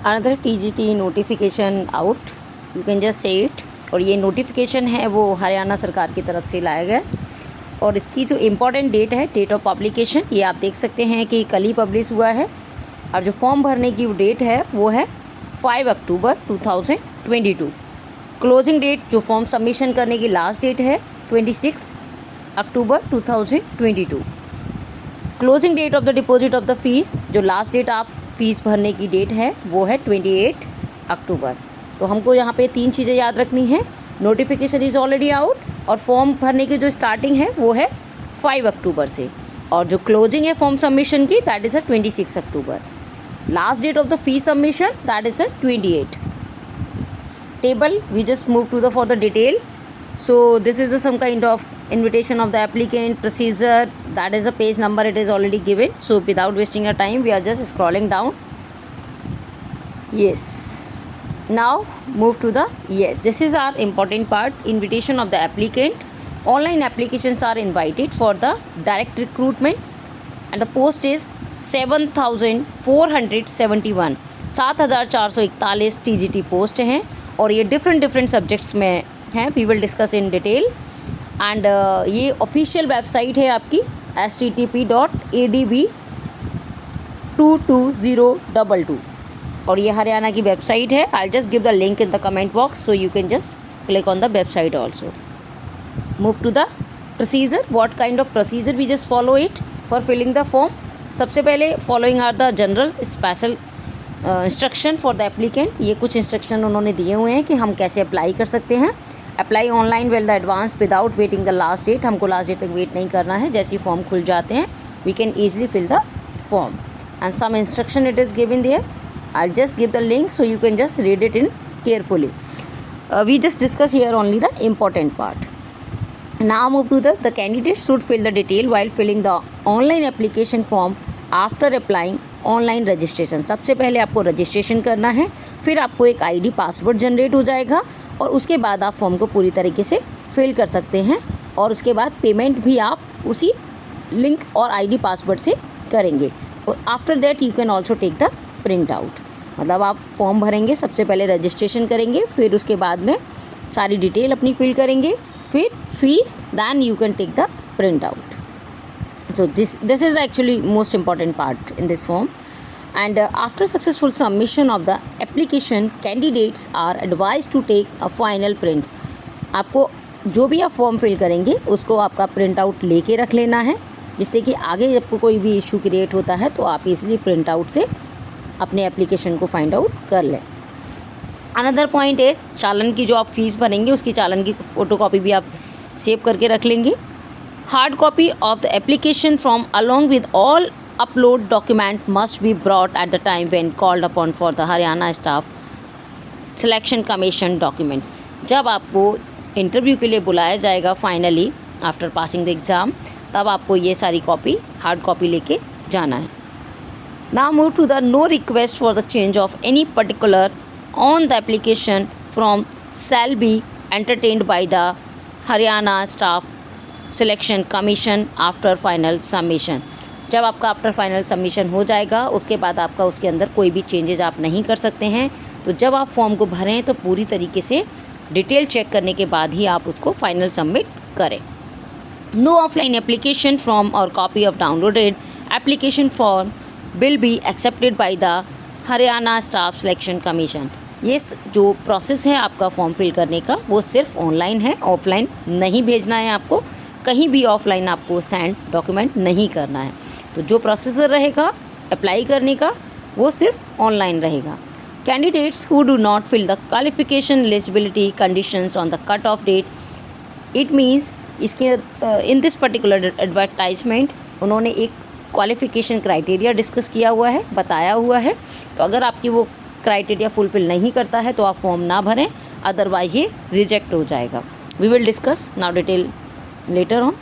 Another TGT notification out, you can just say it. और ये notification है वो हरियाणा सरकार की तरफ से लाया गया और इसकी जो इम्पोर्टेंट डेट है, डेट ऑफ पब्लिकेशन, ये आप देख सकते हैं कि कल ही पब्लिश हुआ है। और जो फॉर्म भरने की डेट है वो है 5 अक्टूबर 2022। क्लोजिंग डेट, जो फॉर्म सबमिशन करने की लास्ट डेट है, 26 अक्टूबर 2022। Closing date of the deposit of the fees, जो लास्ट डेट आप फीस भरने की डेट है वो है 28 अक्टूबर। तो हमको यहाँ पे 3 चीज़ें याद रखनी है, नोटिफिकेशन इज़ ऑलरेडी आउट और फॉर्म भरने की जो स्टार्टिंग है वो है 5 अक्टूबर से, और जो क्लोजिंग है फॉर्म सबमिशन की that is 26 October. Last date of the fee submission that is 28। Table, we just move to the for the detail. So this is some kind of invitation of the applicant, procedure, that is the page number, it is already given. So without wasting our time, we are just scrolling down. Yes, now move to the, yes, this is our important part, invitation of the applicant. Online applications are invited for the direct recruitment and the post is 7,471, 7,441 TGT post हैं और ये different subjects में हैं। We will discuss in detail and ये official website है आपकी http://adb22022 और ये हरियाणा की वेबसाइट है। I just give the link in the comment box so you can just click on the website also. Move to the procedure. What kind of procedure we just follow it for filling the form. सबसे पहले following are the general special instruction for the applicant. ये कुछ instruction उन्होंने दिए हुए हैं कि हम कैसे अप्लाई कर सकते हैं. Apply online well the advance without waiting the last date. हमको लास्ट डेट तक वेट नहीं करना है. जैसे ही फॉर्म खुल जाते हैं we can easily fill the form and some instruction it is given there. I just give the link so you can just read it in carefully. We just discuss here only the important part. Now move to the candidate should fill the detail while filling the online application form after applying online registration. सबसे पहले आपको registration करना है, फिर आपको एक ID password generate हो जाएगा और उसके बाद आप फॉर्म को पूरी तरीके से फिल कर सकते हैं और उसके बाद पेमेंट भी आप उसी लिंक और आईडी पासवर्ड से करेंगे. और after that you can also take the print out. मतलब आप फॉर्म भरेंगे, सबसे पहले रजिस्ट्रेशन करेंगे, फिर उसके बाद में सारी डिटेल अपनी फिल करेंगे, फिर fees, then you can take the print out. So this is actually most important part in this form. And after successful submission of the application, candidates are advised to take a final print. आपको जो भी आप form fill करेंगे उसको आपका print out लेके रख लेना है, जिससे कि आगे जब कोई भी इशू क्रिएट होता है तो आप इजीली प्रिंट आउट से अपने एप्लीकेशन को फाइंड आउट कर लें. अनदर पॉइंट है चालान की, जो आप फीस भरेंगे उसकी चालान की फ़ोटोकॉपी भी आप सेव करके रख लेंगे. Hard copy of the application form along with all upload document must be brought at the time when called upon for the Haryana Staff Selection Commission documents. जब आपको इंटरव्यू के लिए बुलाया जाएगा finally after passing the exam, तब आपको ये सारी कॉपी, हार्ड कॉपी लेके जाना है. Now move to the no request for the change of any particular on the application from shall be entertained by the Haryana Staff selection commission after final submission. जब आपका after final submission हो जाएगा उसके बाद आपका उसके अंदर कोई भी चेंजेस आप नहीं कर सकते हैं. तो जब आप फॉर्म को भरें तो पूरी तरीके से डिटेल चेक करने के बाद ही आप उसको फाइनल सबमिट करें. नो ऑफलाइन एप्लीकेशन फॉर्म और copy of downloaded application form will be accepted by the Haryana staff selection commission. ये जो प्रोसेस है आपका फॉर्म फिल करने का वो सिर्फ ऑनलाइन है, ऑफलाइन नहीं भेजना है आपको. कहीं भी ऑफलाइन आपको सेंड डॉक्यूमेंट नहीं करना है. तो जो प्रोसीजर रहेगा अप्लाई करने का वो सिर्फ ऑनलाइन रहेगा. Candidates who do not fill the qualification eligibility conditions on the cut off date, it means इसके इन दिस पर्टिकुलर एडवर्टाइजमेंट उन्होंने एक क्वालिफिकेशन क्राइटेरिया डिस्कस किया हुआ है, बताया हुआ है. तो अगर आपकी वो क्राइटेरिया फुलफिल नहीं करता है तो आप फॉर्म ना भरें, अदरवाइज ये रिजेक्ट हो जाएगा. We will discuss now detail later on.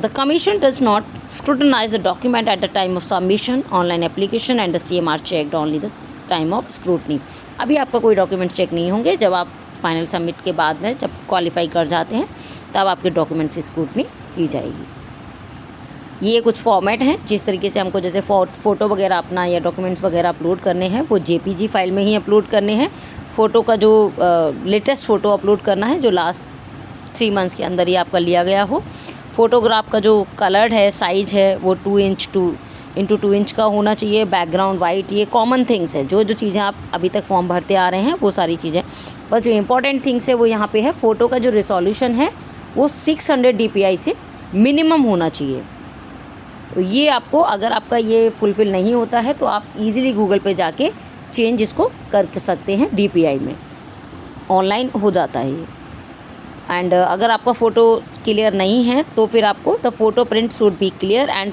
The commission does not scrutinize the document at the time of submission online application and the CM are checked only the time of scrutiny. अभी आपका कोई documents check नहीं होंगे. जब आप final submit के बाद में जब क्वालिफाई कर जाते हैं तब आपके डॉक्यूमेंट्स की स्क्रूटनी की जाएगी. ये कुछ फॉर्मेट हैं जिस तरीके से हमको जैसे फ़ोटो वगैरह अपना या डॉक्यूमेंट्स वगैरह अपलोड करने हैं वो JPG फाइल में ही अपलोड करने हैं। फ़ोटो का जो लेटेस्ट फ़ोटो अपलोड करना है जो लास्ट 3 मंथ्स के अंदर ही आपका लिया गया हो। फ़ोटोग्राफ का जो कलर है, साइज़ है वो 2 इंच 2 इंच का होना चाहिए। बैकग्राउंड वाइट, ये कॉमन थिंग्स है। जो चीज़ें आप अभी तक फॉर्म भरते आ रहे हैं वो सारी चीज़ें, बस जो इंपॉर्टेंट थिंग्स है वो यहाँ पे है। फ़ोटो का जो रिजोल्यूशन है वो 600 DPI से मिनिमम होना चाहिए। तो ये आपको, अगर आपका ये फुलफ़िल नहीं होता है तो आप इजीली गूगल पे जाके चेंज इसको कर सकते हैं। DPI में ऑनलाइन हो जाता है ये। एंड अगर आपका फ़ोटो क्लियर नहीं है तो फिर आपको the photo print should be clear and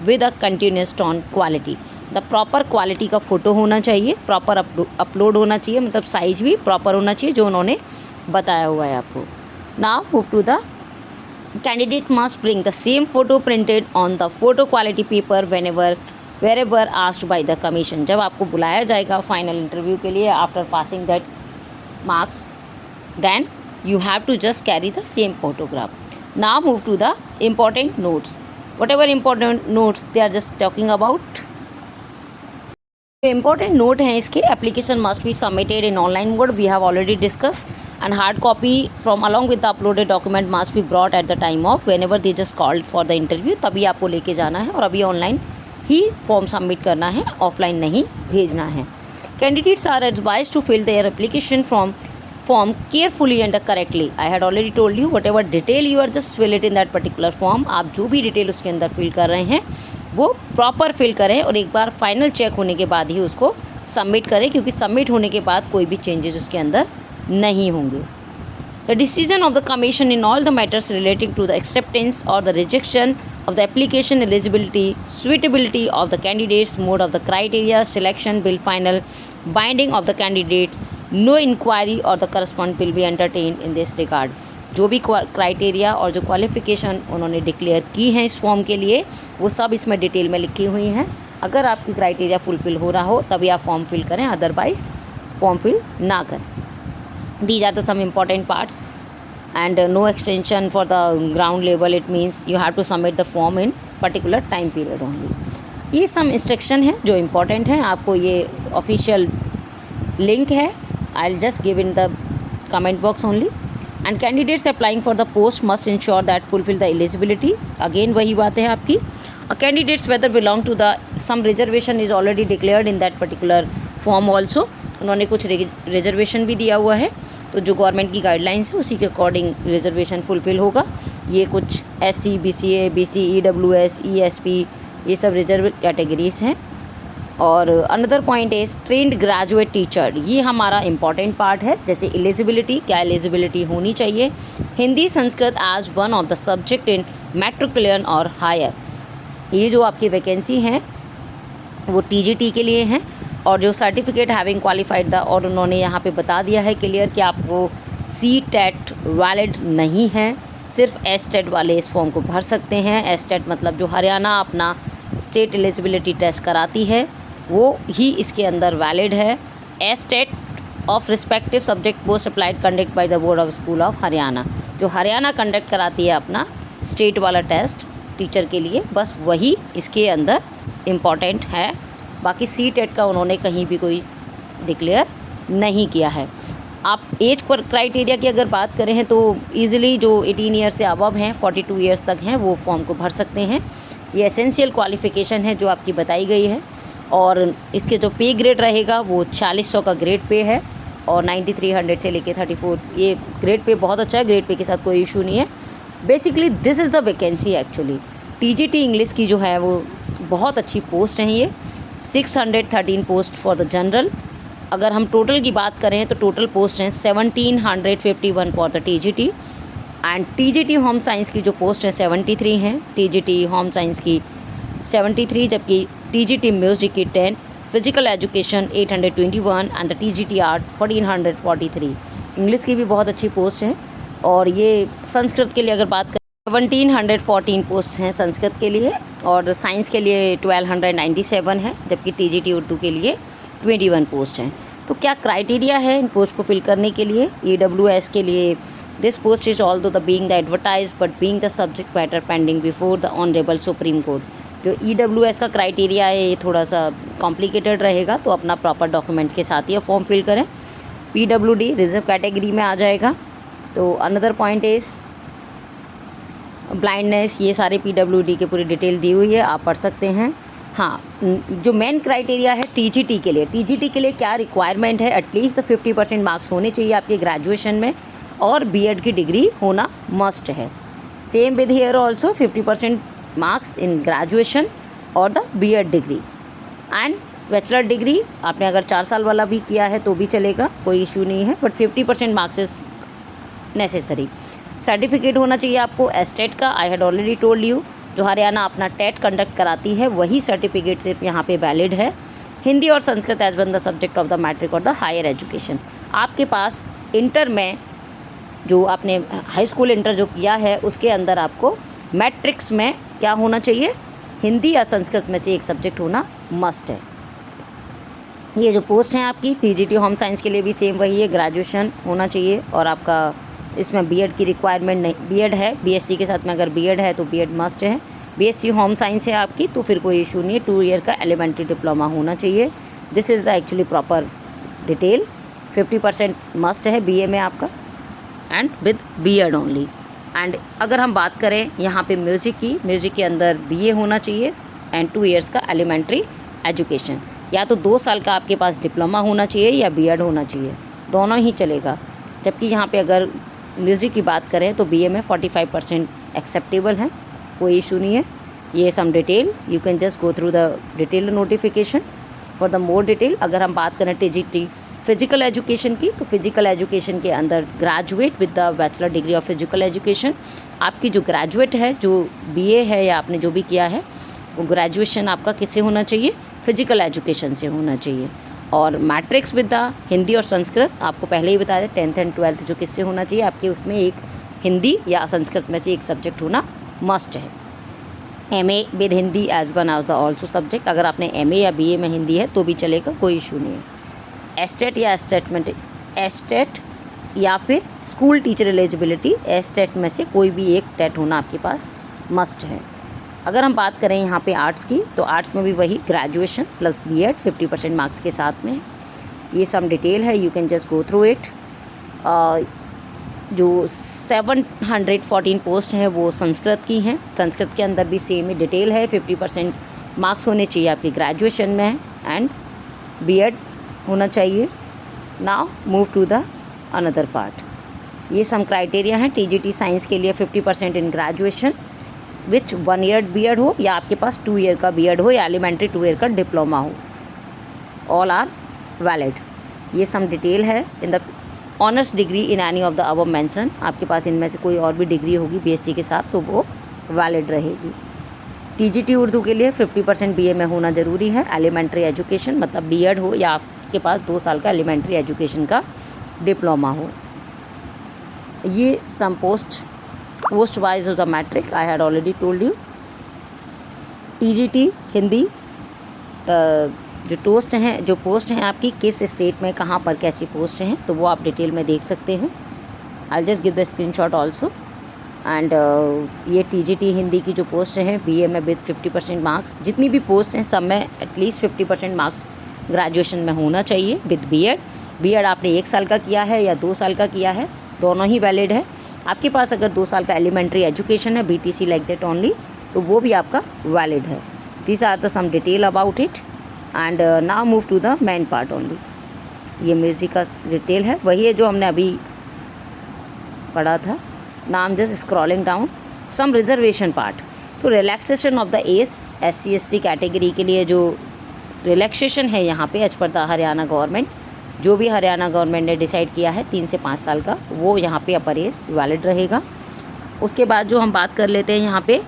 with a continuous tone quality. The proper quality का फ़ोटो होना चाहिए, प्रॉपर अपलोड होना चाहिए, मतलब साइज़ भी प्रॉपर होना चाहिए जो उन्होंने बताया हुआ है आपको। Now move to the candidate must bring the same photo printed on the photo quality paper wherever asked by the commission। जब आपको बुलाया जाएगा फाइनल इंटरव्यू के लिए after passing that marks, then you have to just carry the same photograph. Now move to the important notes. Whatever important notes they are just talking about. Important note है इसके, application must be submitted in online mode, we have already discussed, and hard copy from along with the uploaded document must be brought at the time of whenever they just called for the interview। तभी आपको लेके जाना है और अभी online ही form submit करना है, offline नहीं भेजना है। Candidates are advised to fill their application form carefully and correctly। I had already told you whatever detail you are just fill it in that particular form। आप जो भी detail उसके अंदर फिल कर रहे हैं वो प्रॉपर फिल करें और एक बार फाइनल चेक होने के बाद ही उसको सबमिट करें, क्योंकि सबमिट होने के बाद कोई भी चेंजेस उसके अंदर नहीं होंगे। The decision of the commission in all the matters relating to the acceptance और the rejection of the application eligibility, suitability of the candidates, mode of the criteria selection will final binding of the candidates, no inquiry or the correspondence will be entertained in this regard। जो भी criteria और जो qualification उन्होंने declare की हैं इस form के लिए वो सब इसमें डिटेल में लिखी हुई हैं। अगर आपकी क्राइटेरिया फुलफ़िल हो रहा हो तभी आप फॉर्म फिल करें, अदरवाइज़ फॉर्म फिल ना करें। These are the some important parts and no extension for the ground level, it means you have to submit the form in particular time period only। ये some instruction है जो important है, आपको ये official link है, I'll just give in the comment box only। and candidates applying for the post must ensure that fulfill the eligibility, again वही बात है आपकी। candidates whether belong to the some reservation is already declared in that particular form also, उन्होंने कुछ reservation भी दिया हुआ है तो जो गवर्नमेंट की गाइडलाइंस है उसी के अकॉर्डिंग रिजर्वेशन फुलफ़िल होगा। ये कुछ SC BCA BC EWS ESP ये सब रिजर्व कैटेगरीज हैं। और another point is trained graduate teacher, ये हमारा इम्पॉर्टेंट पार्ट है। जैसे एलिजिबिलिटी, क्या एलिजिबिलिटी होनी चाहिए, Hindi Sanskrit as one of the subject in matriculation और हायर। ये जो आपकी वैकेंसी हैं वो TGT के लिए हैं और जो सर्टिफिकेट हैविंग क्वालिफाइड था, और उन्होंने यहाँ पे बता दिया है क्लियर कि आपको CTET वैलिड नहीं है, सिर्फ STET वाले इस फॉर्म को भर सकते हैं। STET मतलब जो हरियाणा अपना स्टेट एलिजिबिलिटी टेस्ट कराती है वो ही इसके अंदर वैलिड है। STET of respective subject post applied conduct by the board of school of Haryana, जो हरियाणा कंडक्ट कराती है अपना स्टेट वाला टेस्ट टीचर के लिए, बस वही इसके अंदर इम्पॉर्टेंट है। बाकी CTET का उन्होंने कहीं भी कोई डिक्लेयर नहीं किया है। आप एज क्राइटेरिया की अगर बात करें हैं तो ईज़िली जो 18 ईयर से अबव हैं, 42 ईयर्स तक हैं, वो फॉर्म को भर सकते हैं। ये एसेंशियल क्वालिफ़िकेशन है जो आपकी बताई गई है। और इसके जो पे ग्रेड रहेगा वो 4600 का ग्रेड पे है और 9300 से लेके 34, ये ग्रेड पे बहुत अच्छा है, ग्रेड पे के साथ कोई इशू नहीं है। Basically this is the vacancy actually. TGT English की जो है वो बहुत अच्छी पोस्ट हैं ये, 613 पोस्ट फॉर द जनरल। अगर हम टोटल की बात करें तो टोटल पोस्ट हैं 1751 for the TGT and TGT home science की जो पोस्ट हैं 73 हैं, TGT होम साइंस की 73, जबकि TGT म्यूज़िक की 10, physical education 821 and the TGT art 1443। English की भी बहुत अच्छी पोस्ट है। और ये संस्कृत के लिए अगर बात करें 1714 पोस्ट हैं संस्कृत के लिए और साइंस के लिए 1297 है, जबकि TGT उर्दू के लिए 21 पोस्ट हैं। तो क्या क्राइटेरिया है इन पोस्ट को फिल करने के लिए? EWS के लिए This post is although the being the advertised but being the subject matter pending before the Honorable Supreme Court. जो EWS का क्राइटेरिया है ये थोड़ा सा कॉम्प्लिकेटेड रहेगा, तो अपना प्रॉपर डॉक्यूमेंट के साथ ये फॉर्म फिल करें। PWD रिजर्व कैटेगरी में आ जाएगा। तो अनदर पॉइंट इज़ ब्लाइंडनेस, ये सारे PWD के पूरी डिटेल दी हुई है, आप पढ़ सकते हैं। हाँ, जो मेन क्राइटेरिया है TGT के लिए, TGT के लिए क्या रिक्वायरमेंट है, एटलीस्ट 50% मार्क्स होने चाहिए आपके ग्रेजुएशन में और B.Ed की डिग्री होना मस्ट है। Same with here also 50% marks in graduation और the B.Ed degree and bachelor degree आपने अगर 4 साल वाला भी किया है तो भी चलेगा, कोई इशू नहीं है, but 50% marks is necessary. Certificate होना चाहिए आपको एस्टेट का, आई हैड ऑलरेडी टोल्ड यू, जो हरियाणा अपना टेट कंडक्ट कराती है वही सर्टिफिकेट सिर्फ यहाँ पे वैलिड है। हिंदी और Sanskrit as one the subject of the matric और द हायर एजुकेशन। आपके पास इंटर में जो आपने हाई स्कूल इंटर जो किया है उसके अंदर आपको मैट्रिक्स में क्या होना चाहिए, हिंदी या संस्कृत में से एक सब्जेक्ट होना मस्ट है। ये जो पोस्ट हैं आपकी TGT होम साइंस के लिए भी सेम वही है, ग्रेजुएशन होना चाहिए और आपका इसमें B.Ed की रिक्वायरमेंट नहीं, B.Ed है, BSc के साथ में अगर B.Ed है तो B.Ed मस्ट है। BSc होम साइंस है आपकी तो फिर कोई इशू नहीं है, 2 ईयर का एलिमेंट्री डिप्लोमा होना चाहिए। This is the actually proper detail. 50% must है BA में आपका and with B.Ed only. And अगर हम बात करें यहाँ पे म्यूज़िक की, म्यूज़िक के अंदर BA होना चाहिए एंड 2 ईयर्स का एलिमेंट्री एजुकेशन, या तो 2 साल का आपके पास डिप्लोमा होना चाहिए या B.Ed होना चाहिए, दोनों ही चलेगा। जबकि यहाँ पे अगर म्यूज़िक की बात करें तो BA में 45% एक्सेप्टेबल है, कोई इशू नहीं है। ये some detail you can just go through the detail notification for the more detail. अगर हम बात करें TGT फिजिकल एजुकेशन की, तो फिजिकल एजुकेशन के अंदर graduate with the bachelor degree of physical education, आपकी जो ग्रेजुएट है, जो BA है या आपने जो भी किया है वो ग्रेजुएशन आपका किससे होना चाहिए, फिजिकल एजुकेशन से होना चाहिए। और मैट्रिक्स विद द हिंदी और संस्कृत आपको पहले ही बताया था, 10th एंड 12th जो किससे होना चाहिए आपके, उसमें एक हिंदी या संस्कृत में से एक सब्जेक्ट होना मस्ट है। MA with Hindi as one as the also subject, अगर आपने MA या BA में हिंदी है तो भी चलेगा, कोई इशू नहीं है। एस्टेट या एस्टेट या फिर स्कूल टीचर एलिजिबिलिटी, एस्टेट में से कोई भी एक टेट होना आपके पास मस्ट है। अगर हम बात करें यहाँ पे आर्ट्स की, तो आर्ट्स में भी वही ग्रेजुएशन प्लस B.Ed 50% मार्क्स के साथ में। ये सम डिटेल है, you can just go through it. जो 714 पोस्ट हैं वो संस्कृत की हैं, संस्कृत के अंदर भी सेम ही डिटेल है, 50% मार्क्स होने चाहिए आपकी ग्रेजुएशन में एंड B.Ed होना चाहिए। Now move to the another part. ये सम क्राइटेरिया हैं TGT साइंस के लिए, 50% in graduation which 1 year B.Ed हो या आपके पास 2 ईयर का B.Ed हो या एलिमेंट्री 2 ईयर का डिप्लोमा हो, ऑल आर वैलिड। ये सम डिटेल है in the honours degree in any of the above mention, आपके पास इनमें से कोई और भी डिग्री होगी BSc के साथ तो वो वैलिड रहेगी। TGT उर्दू के लिए 50% BA में होना ज़रूरी है, एलिमेंट्री एजुकेशन मतलब B.Ed हो या आपके पास 2 साल का एलिमेंट्री एजुकेशन का डिप्लोमा हो। ये some post wise of the matric I had already told you. TGT Hindi जो पोस्ट हैं आपकी किस स्टेट में कहाँ पर कैसी पोस्ट हैं तो वो आप डिटेल में देख सकते हैं। आई just give the screenshot also and ये TGT हिंदी की जो पोस्ट हैं BA में विद 50% मार्क्स, जितनी भी पोस्ट हैं सब में एटलीस्ट 50% मार्क्स ग्रेजुएशन में होना चाहिए विद B.Ed आपने 1 साल का किया है या 2 साल का किया है, दोनों ही वैलिड है। आपके पास अगर 2 साल का एलिमेंट्री एजुकेशन है BTC लाइक दैट ओनली, तो वो भी आपका वैलिड है। This are the some detail about it and now move to the main part only. ये म्यूज़िक का डिटेल है, वही है जो हमने अभी पढ़ा था। Now I am just scrolling down some reservation part. तो relaxation of the age SC ST category के लिए जो रिलैक्सेशन है यहाँ पे as per the Haryana government, जो भी हरियाणा गवर्नमेंट ने डिसाइड किया है 3 से 5 साल का, वो यहाँ पे अपर एज वैलिड रहेगा। उसके बाद जो हम बात कर लेते हैं यहाँ पे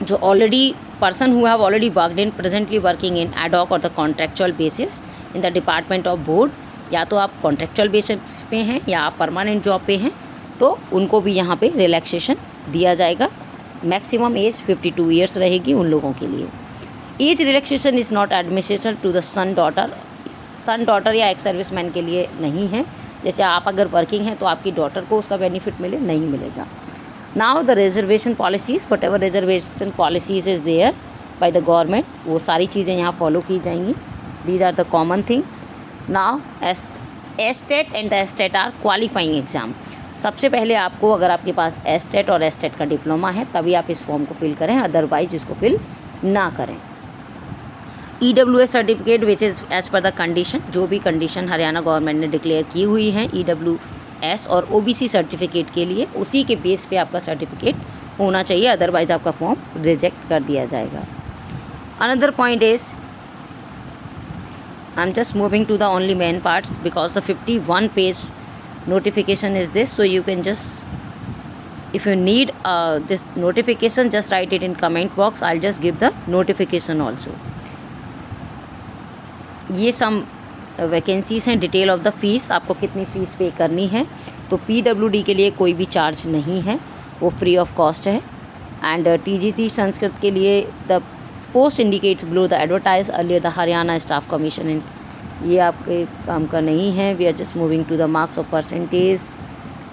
जो already person who have already worked in presently working in ad hoc और the contractual basis in the department of board, या तो आप कॉन्ट्रेक्चुअल बेसिस पे हैं या आप परमानेंट जॉब पे हैं, तो उनको भी यहाँ पे रिलैक्सेशन दिया जाएगा। मैक्सिमम एज 52 ईयर्स रहेगी उन लोगों के लिए। Age relaxation is not administration to the son daughter या एक्स सर्विसमैन के लिए नहीं है, जैसे आप अगर वर्किंग हैं तो आपकी डॉटर को उसका बेनिफिट मिले, नहीं मिलेगा। Now the reservation policies, whatever reservation policies is there by the government, वो सारी चीज़ें यहाँ फॉलो की जाएंगी। These are the common things. Now estate and the estate are qualifying exam. सबसे पहले आपको, अगर आपके पास एस्टेट और एस्टेट का डिप्लोमा है तभी आप इस फॉर्म को फिल करें, अदरवाइज इसको फिल ना करें। EWS certificate which is as per the condition, जो भी कंडीशन हरियाणा गवर्नमेंट ने डिक्लेयर की हुई है EWS और OBC सर्टिफिकेट के लिए, उसी के बेस पे आपका सर्टिफिकेट होना चाहिए, अदरवाइज आपका फॉर्म रिजेक्ट कर दिया जाएगा। Another point is, I am just moving to the only main parts because the 51 page notification is this, so you can just, if you need this notification, just write it in comment box. I'll just give the notification also. ये सम vacancies हैं। Detail of the fees, आपको कितनी fees पे करनी है। तो PWD के लिए कोई भी चार्ज नहीं है, वो फ्री ऑफ कॉस्ट है। एंड TGT संस्कृत के लिए the post indicates below the advertise earlier the Haryana staff commission in, ये आपके काम का नहीं है। We are just moving to the marks of percentage.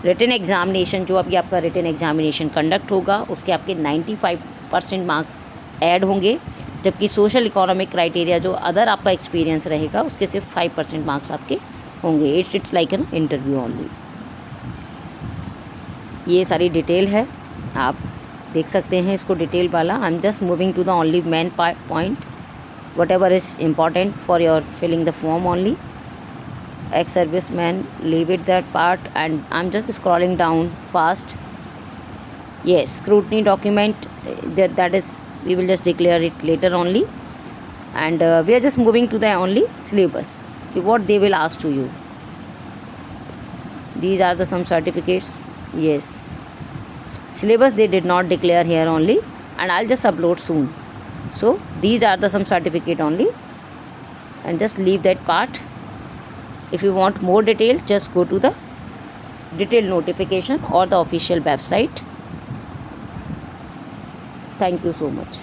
Written examination, जो अभी आपका रिटन एग्जामिनेशन कंडक्ट होगा उसके आपके 95% मार्क्स ऐड होंगे, जबकि सोशल इकोनॉमिक क्राइटेरिया जो अदर आपका एक्सपीरियंस रहेगा उसके सिर्फ 5% मार्क्स आपके होंगे। It's like an interview only. ये सारी डिटेल है, आप देख सकते हैं इसको डिटेल वाला। I am just moving to the only main point, whatever is important for your filling the form only. Ex-serviceman, leave it that part, and I'm just scrolling down fast. Yes, scrutiny document, that is, we will just declare it later only. And we are just moving to the only syllabus, what they will ask to you. These are the some certificates. Yes, syllabus they did not declare here only, and I'll just upload soon. So these are the some certificate only, and just leave that part. If you want more details, just go to the detailed notification or the official website. Thank you so much.